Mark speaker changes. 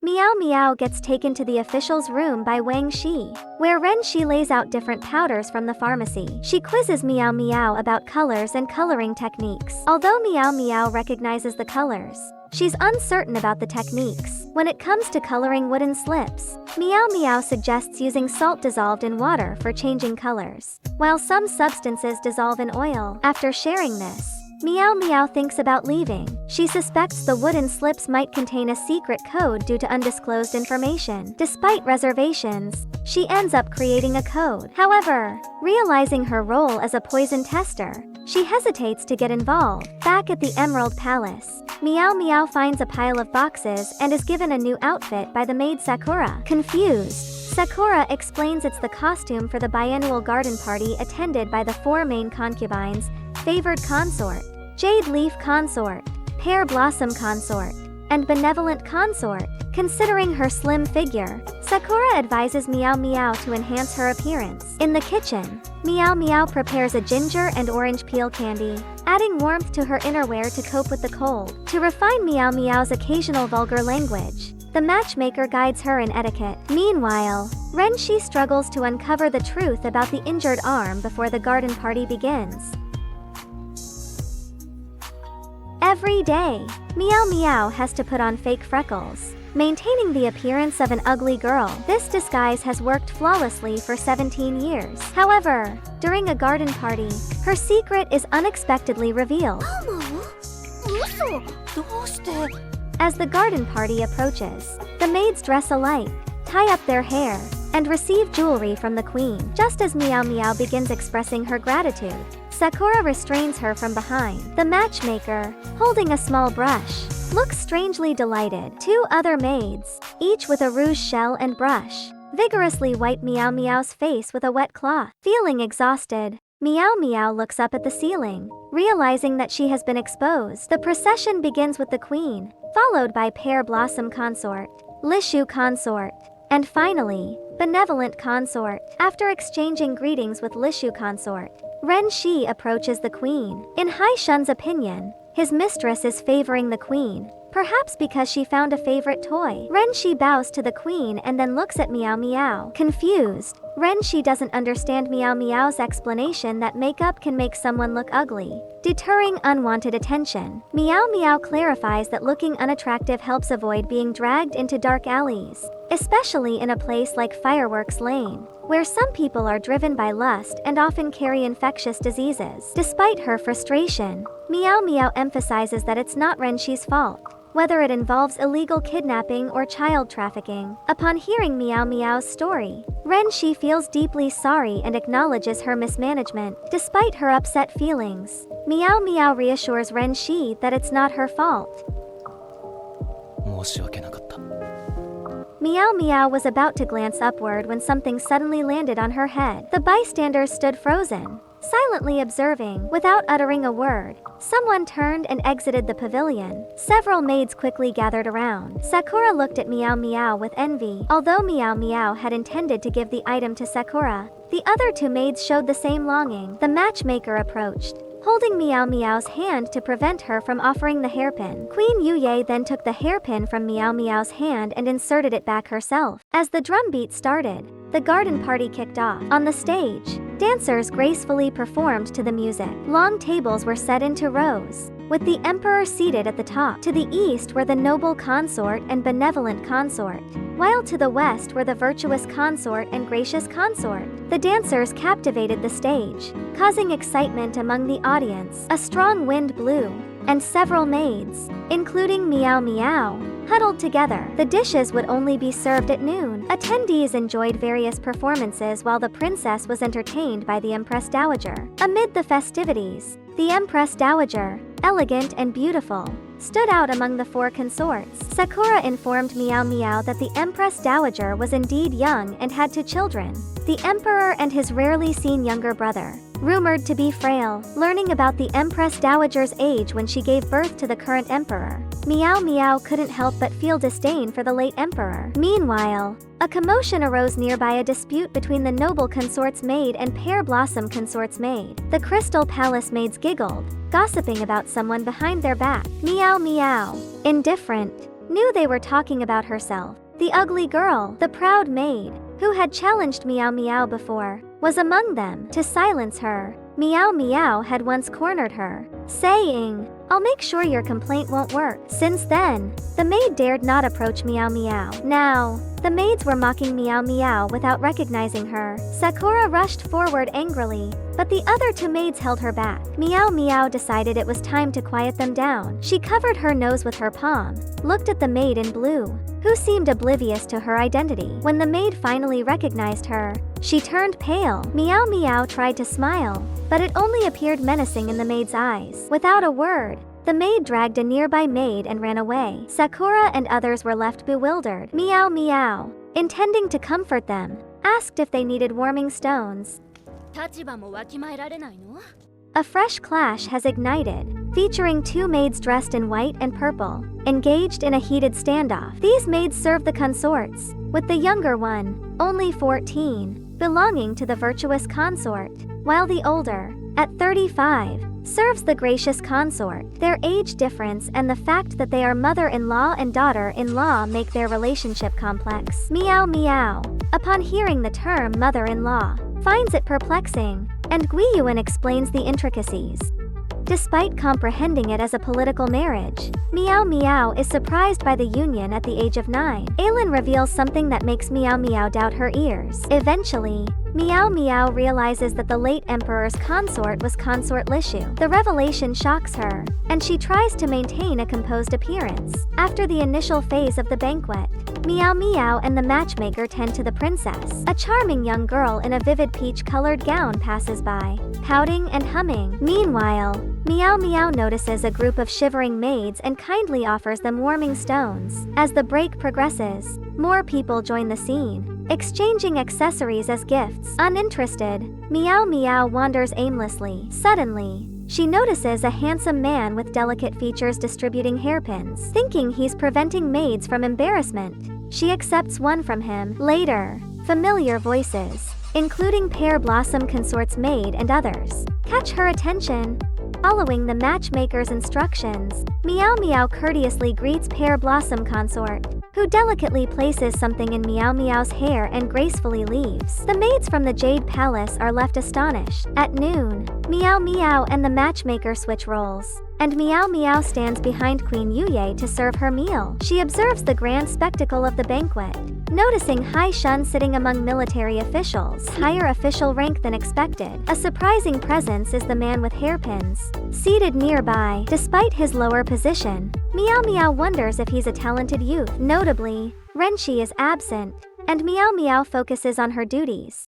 Speaker 1: Meow Meow gets taken to the official's room by Wang Shi, where Ren Shi lays out different powders from the pharmacy. She quizzes Meow Meow about colors and coloring techniques. Although Meow Meow recognizes the colors, she's uncertain about the techniques. When it comes to coloring wooden slips, Meow Meow suggests using salt dissolved in water for changing colors, while some substances dissolve in oil. After sharing this, Meow Meow thinks about leaving. She suspects the wooden slips might contain a secret code due to undisclosed information. Despite reservations, she ends up creating a code. However, realizing her role as a poison tester, she hesitates to get involved. Back at the Emerald Palace, Meow Meow finds a pile of boxes and is given a new outfit by the maid Sakura. Confused, Sakura explains it's the costume for the biannual garden party attended by the 4 main concubines: Favored Consort, Jade Leaf Consort, Pear Blossom Consort, and Benevolent Consort. Considering her slim figure, Sakura advises Meow Meow to enhance her appearance. In the kitchen, Meow Meow prepares a ginger and orange peel candy, adding warmth to her innerwear to cope with the cold. To refine Meow Meow's occasional vulgar language, the matchmaker guides her in etiquette. Meanwhile, Ren Shi struggles to uncover the truth about the injured arm before the garden party begins. Every day, Meow Meow has to put on fake freckles, maintaining the appearance of an ugly girl. This disguise has worked flawlessly for 17 years. However, during a garden party, her secret is unexpectedly revealed. As the garden party approaches, the maids dress alike, tie up their hair, and receive jewelry from the queen. Just as Meow Meow begins expressing her gratitude, Sakura restrains her from behind. The matchmaker, holding a small brush, looks strangely delighted. 2 other maids, each with a rouge shell and brush, vigorously wipe Meow Meow's face with a wet cloth. Feeling exhausted, Meow Meow looks up at the ceiling, realizing that she has been exposed. The procession begins with the queen, followed by Pear Blossom Consort, Lishu Consort, and finally, Benevolent Consort. After exchanging greetings with Lishu Consort, Ren Shi approaches the queen. In Hai Shun's opinion, his mistress is favoring the queen, perhaps because she found a favorite toy. Ren Shi bows to the queen and then looks at Meow Meow. Confused, Ren Shi doesn't understand Meow Meow's explanation that makeup can make someone look ugly, deterring unwanted attention. Meow Meow clarifies that looking unattractive helps avoid being dragged into dark alleys, especially in a place like Fireworks Lane, where some people are driven by lust and often carry infectious diseases. Despite her frustration, Meow Meow emphasizes that it's not Ren Shi's fault, whether it involves illegal kidnapping or child trafficking. Upon hearing Meow Meow's story, Ren Shi feels deeply sorry and acknowledges her mismanagement. Despite her upset feelings, Meow Meow reassures Ren Shi that it's not her fault. Meow Meow was about to glance upward when something suddenly landed on her head. The bystanders stood frozen, silently observing. Without uttering a word, someone turned and exited the pavilion. Several maids quickly gathered around. Sakura looked at Meow Meow with envy. Although Meow Meow had intended to give the item to Sakura, the other 2 maids showed the same longing. The matchmaker approached, holding Meow Meow's hand to prevent her from offering the hairpin. Queen Yuye then took the hairpin from Meow Meow's hand and inserted it back herself. As the drum beat started, the garden party kicked off. On the stage, dancers gracefully performed to the music. Long tables were set into rows, with the emperor seated at the top. To the east were the noble consort and benevolent consort, while to the west were the virtuous consort and gracious consort. The dancers captivated the stage, causing excitement among the audience. A strong wind blew, and several maids, including Meow Meow, huddled together. The dishes would only be served at noon. Attendees enjoyed various performances while the princess was entertained by the Empress Dowager. Amid the festivities, the Empress Dowager, elegant and beautiful, stood out among the 4 consorts. Sakura informed Meow Meow that the Empress Dowager was indeed young and had 2 children, the Emperor and his rarely seen younger brother, rumored to be frail. Learning about the Empress Dowager's age when she gave birth to the current emperor, Meow Meow couldn't help but feel disdain for the late emperor. Meanwhile, a commotion arose nearby, a dispute between the noble consort's maid and Pear Blossom consort's maid. The Crystal Palace maids giggled, gossiping about someone behind their back. Meow Meow, indifferent, knew they were talking about herself. The ugly girl, the proud maid, who had challenged Meow Meow before, was among them. To silence her, Meow Meow had once cornered her, saying, "I'll make sure your complaint won't work." Since then, the maid dared not approach Meow Meow. Now, the maids were mocking Meow Meow without recognizing her. Sakura rushed forward angrily, but the other two maids held her back. Meow Meow decided it was time to quiet them down. She covered her nose with her palm, looked at the maid in blue, who seemed oblivious to her identity. When the maid finally recognized her, she turned pale. Meow Meow tried to smile, but it only appeared menacing in the maid's eyes. Without a word, the maid dragged a nearby maid and ran away. Sakura and others were left bewildered. Meow Meow, intending to comfort them, asked if they needed warming stones. A fresh clash has ignited, featuring two maids dressed in white and purple, engaged in a heated standoff. These maids serve the consorts, with the younger one, only 14, belonging to the virtuous consort, while the older, at 35, serves the gracious consort. Their age difference and the fact that they are mother-in-law and daughter-in-law make their relationship complex. Meow Meow, upon hearing the term mother-in-law, finds it perplexing, and Guiyuan explains the intricacies. Despite comprehending it as a political marriage, Meow Meow is surprised by the union at the age of 9. Aylin reveals something that makes Meow Meow doubt her ears. Eventually, Meow Meow realizes that the late emperor's consort was Consort Lishu. The revelation shocks her, and she tries to maintain a composed appearance. After the initial phase of the banquet, Meow Meow and the matchmaker tend to the princess. A charming young girl in a vivid peach-colored gown passes by, pouting and humming. Meanwhile, Meow Meow notices a group of shivering maids and kindly offers them warming stones. As the break progresses, more people join the scene, exchanging accessories as gifts. Uninterested, Meow Meow wanders aimlessly. Suddenly, she notices a handsome man with delicate features distributing hairpins. Thinking he's preventing maids from embarrassment, she accepts one from him. Later, familiar voices, including Pear Blossom Consort's maid and others, catch her attention. Following the matchmaker's instructions, Meow Meow courteously greets Pear Blossom Consort, who delicately places something in Meow Meow's hair and gracefully leaves. The maids from the Jade Palace are left astonished. At noon, Meow Meow and the matchmaker switch roles, and Meow Meow stands behind Queen Yuye to serve her meal. She observes the grand spectacle of the banquet, noticing Hai Shun sitting among military officials, higher official rank than expected. A surprising presence is the man with hairpins, seated nearby. Despite his lower position, Meow Meow wonders if he's a talented youth. Notably, Renshi is absent, and Meow Meow focuses on her duties.